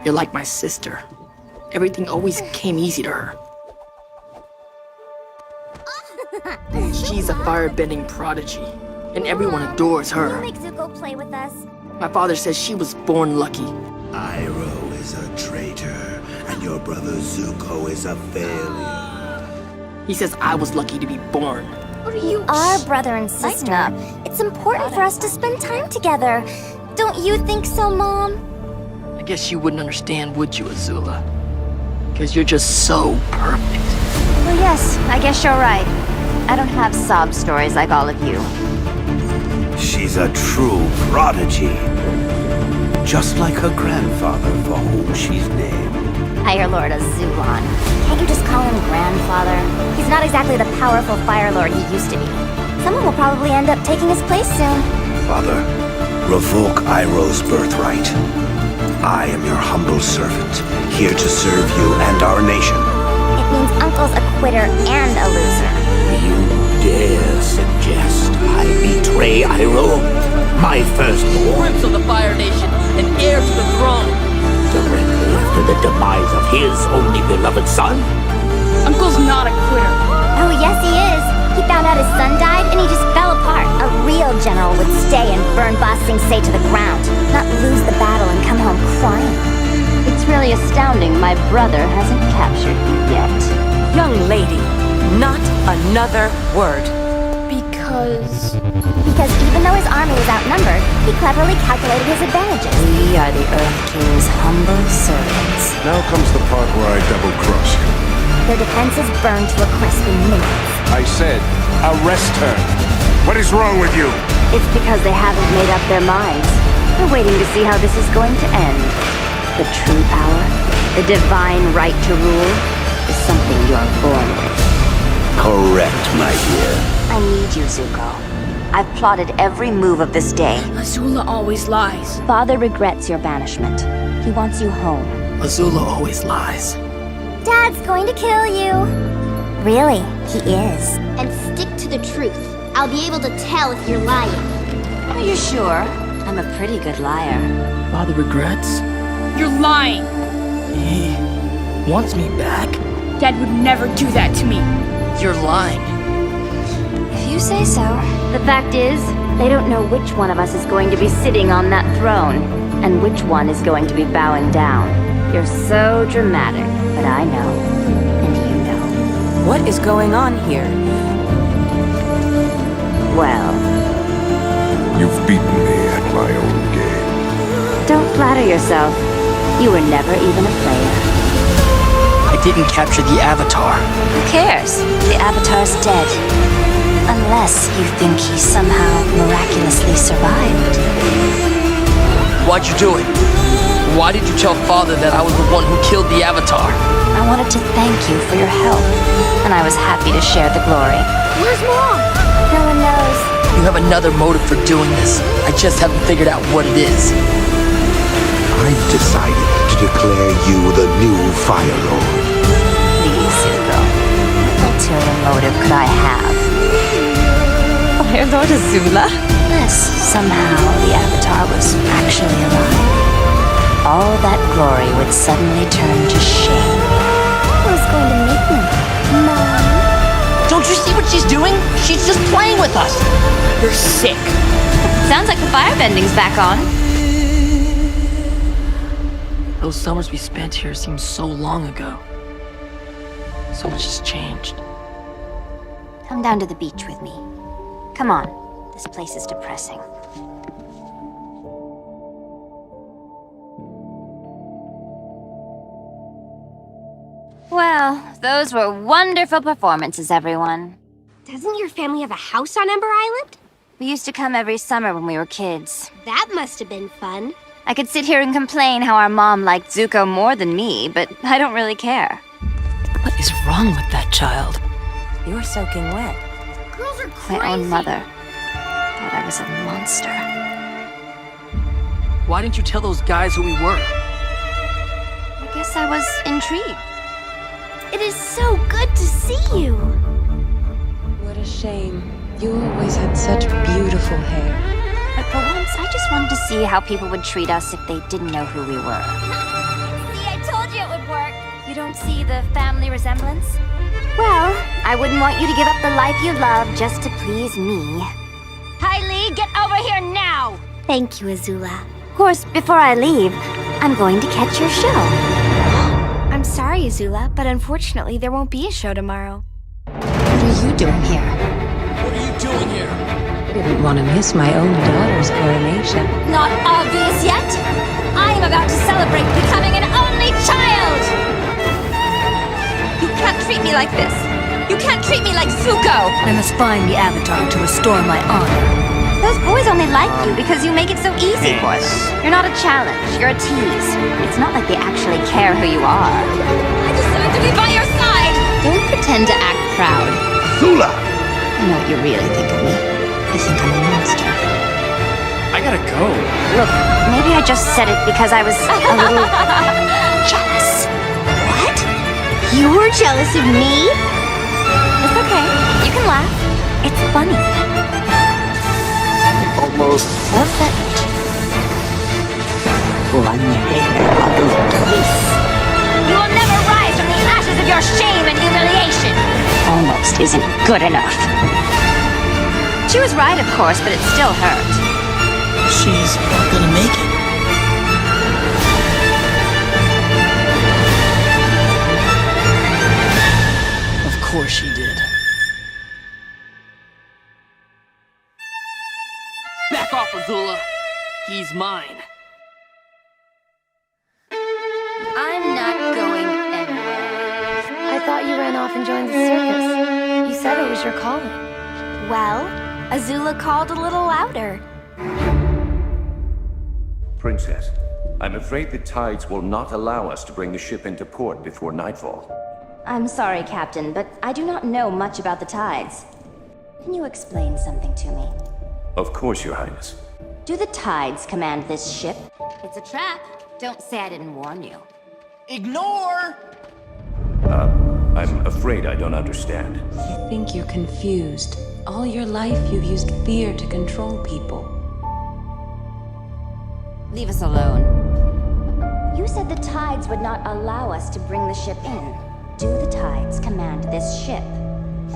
You're like my sister. Everything always came easy to her. She's a firebending prodigy, and everyone adores her. Make Zuko play with us. My father says she was born lucky. Iroh is a traitor, and your brother Zuko is a failure. He says I was lucky to be born. What are you? Our brother and sister. It's important for us to spend time together. Don't you think so, Mom? I guess you wouldn't understand, would you, Azula? Because you're just so perfect. Well, yes, I guess you're right. I don't have sob stories like all of you. She's a true prodigy. Just like her grandfather, for whom she's named. Fire Lord Azula. Can't you just call him grandfather? He's not exactly the powerful Fire Lord he used to be. Someone will probably end up taking his place soon. Father, revoke Iroh's birthright. I am your humble servant, here to serve you and our nation. It means Uncle's a quitter and a loser. You dare suggest I betray Iroh, my firstborn? Prince of the Fire Nation and heir to the throne. Directly after the demise of his only beloved son? Uncle's not a quitter. Oh, yes he is. He found out his son died and he just fell apart. A real general would stay and burn Ba Sing Se to the ground, not lose the battle and come home crying. It's really astounding my brother hasn't captured you yet. Young lady, not another word. Because even though his army was outnumbered, he cleverly calculated his advantages. We are the Earth King's humble servants. Now comes the part where I double-cross you. Their defenses burned to a crisp in minutes. I said, arrest her. What is wrong with you? It's because they haven't made up their minds. We're waiting to see how this is going to end. The true power, the divine right to rule, is something you're born with. Correct, my dear. I need you, Zuko. I've plotted every move of this day. Azula always lies. Father regrets your banishment. He wants you home. Azula always lies. Dad's going to kill you. Really, he is. And stick to the truth. I'll be able to tell if you're lying. Are you sure? I'm a pretty good liar. Father regrets? You're lying. He wants me back? Dad would never do that to me. You're lying. If you say so. The fact is, they don't know which one of us is going to be sitting on that throne, and which one is going to be bowing down. You're so dramatic, but I know, and you know. What is going on here? Well... You've beaten me at my own game. Don't flatter yourself. You were never even a player. I didn't capture the Avatar. Who cares? The Avatar's dead. Unless you think he somehow miraculously survived. Why'd you do it? Why did you tell Father that I was the one who killed the Avatar? I wanted to thank you for your help, and I was happy to share the glory. Where's Mom? No one knows. You have another motive for doing this. I just haven't figured out what it is. I've decided to declare you the new Fire Lord. Please, Zuko. What ulterior motive could I have? Fire Lord Azula? Unless somehow the Avatar was actually alive. All that glory would suddenly turn to shame. Who's going to make me? Mom? Don't you see what she's doing? She's just playing with us. You're sick. Sounds like the firebending's back on. Those summers we spent here seem so long ago. So much has changed. Come down to the beach with me. Come on. This place is depressing. Well, those were wonderful performances, everyone. Doesn't your family have a house on Ember Island? We used to come every summer when we were kids. That must have been fun. I could sit here and complain how our mom liked Zuko more than me, but I don't really care. What is wrong with that child? You're soaking wet. Girls are crazy. My own mother thought I was a monster. Why didn't you tell those guys who we were? I guess I was intrigued. It is so good to see you. What a shame. You always had such beautiful hair. But for once, I just wanted to see how people would treat us if they didn't know who we were. You don't see the family resemblance? Well, I wouldn't want you to give up the life you love just to please me. Kylie, get over here now! Thank you, Azula. Of course, before I leave, I'm going to catch your show. I'm sorry, Azula, but unfortunately there won't be a show tomorrow. What are you doing here? What are you doing here? I didn't want to miss my own daughter's coronation. Not obvious yet? I'm about to celebrate becoming an only child! You can't treat me like this! You can't treat me like Zuko! I must find the Avatar to restore my honor. Those boys only like you because you make it so easy for them. You're not a challenge, you're a tease. It's not like they actually care who you are. I decided to be by your side! Don't pretend to act proud. Azula! I know what you really think of me. You think I'm a monster. I gotta go. Look, maybe I just said it because I was a little jealous. What? You were jealous of me? It's okay. You can laugh. It's funny. Almost Perfect. One day of peace. You will never rise from the ashes of your shame and humiliation. Almost isn't good enough. She was right, of course, but it still hurt. She's not gonna make it. Of course she did. Back off, Azula. He's mine. I'm not going anywhere. I thought you ran off and joined the circus. You said it was your calling. Well, Azula called a little louder. Princess, I'm afraid the tides will not allow us to bring the ship into port before nightfall. I'm sorry, Captain, but I do not know much about the tides. Can you explain something to me? Of course, Your Highness. Do the tides command this ship? It's a trap. Don't say I didn't warn you. Ignore! I'm afraid I don't understand. You think you're confused. All your life you've used fear to control people. Leave us alone. You said the tides would not allow us to bring the ship in. Do the tides command this ship?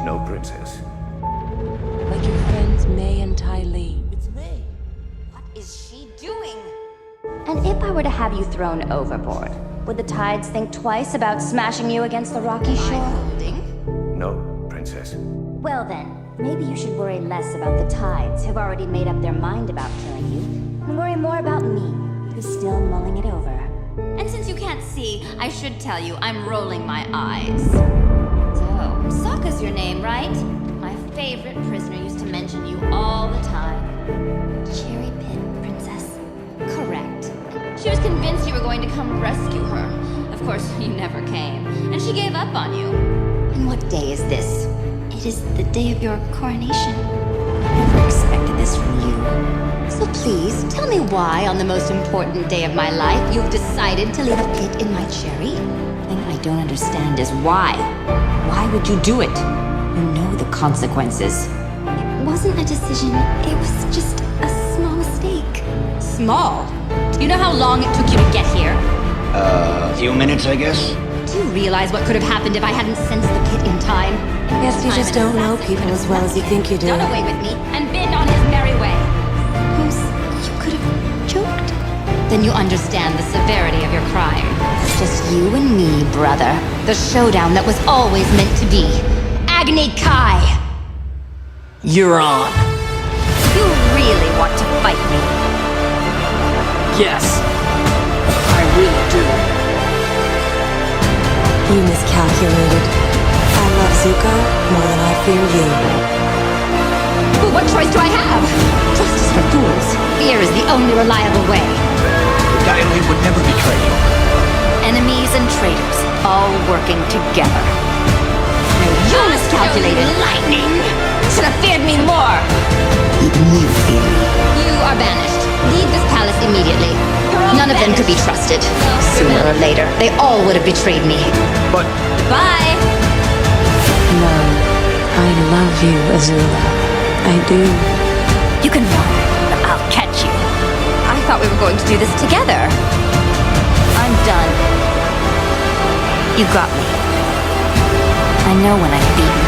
No, Princess. Like your friends May and Ty Lee. It's me. What is she doing? And if I were to have you thrown overboard, would the tides think twice about smashing you against the rocky shore? No, Princess. Well then, maybe you should worry less about the tides, who've already made up their mind about killing you, and worry more about me, who's still mulling it over. And since you can't see, I should tell you I'm rolling my eyes. So, Sokka's your name, right? My favorite prisoner used to mention you all the time. Cherry Pit Princess. Correct. She was convinced you were going to come rescue her. Of course, you never came, and she gave up on you. And what day is this? It is the day of your coronation. I never expected this from you. So please, tell me why, on the most important day of my life, you've decided to leave a pit in my cherry? The thing I don't understand is why. Why would you do it? You know the consequences. It wasn't a decision. It was just a small mistake. Small? Do you know how long it took you to get here? A few minutes, I guess? Do you realize what could have happened if I hadn't sensed the pit in time? Guess you just don't know people as well as you think you do. Done away with me and been on his merry way. Suppose you could have choked. Then you understand the severity of your crime. It's just you and me, brother. The showdown that was always meant to be. Agni Kai! You're on. You really want to fight me? Yes. I really do. You miscalculated. I love Zuko more than I fear you. Well, what choice do I have? Trust is for fools. Fear is the only reliable way. The Dialect would never betray you. Enemies and traitors, all working together. No, you miscalculated. Lightning! Should have feared me more. Even you fear me. You are banished. Leave this palace immediately. None of them could be trusted. Sooner or later, they all would have betrayed me. But Bye! No, I love you, Azula. I do. You can run, but I'll catch you. I thought we were going to do this together. I'm done. You got me. I know when I'm beaten.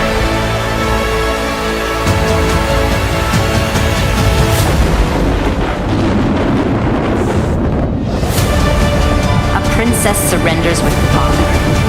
A princess surrenders with honor.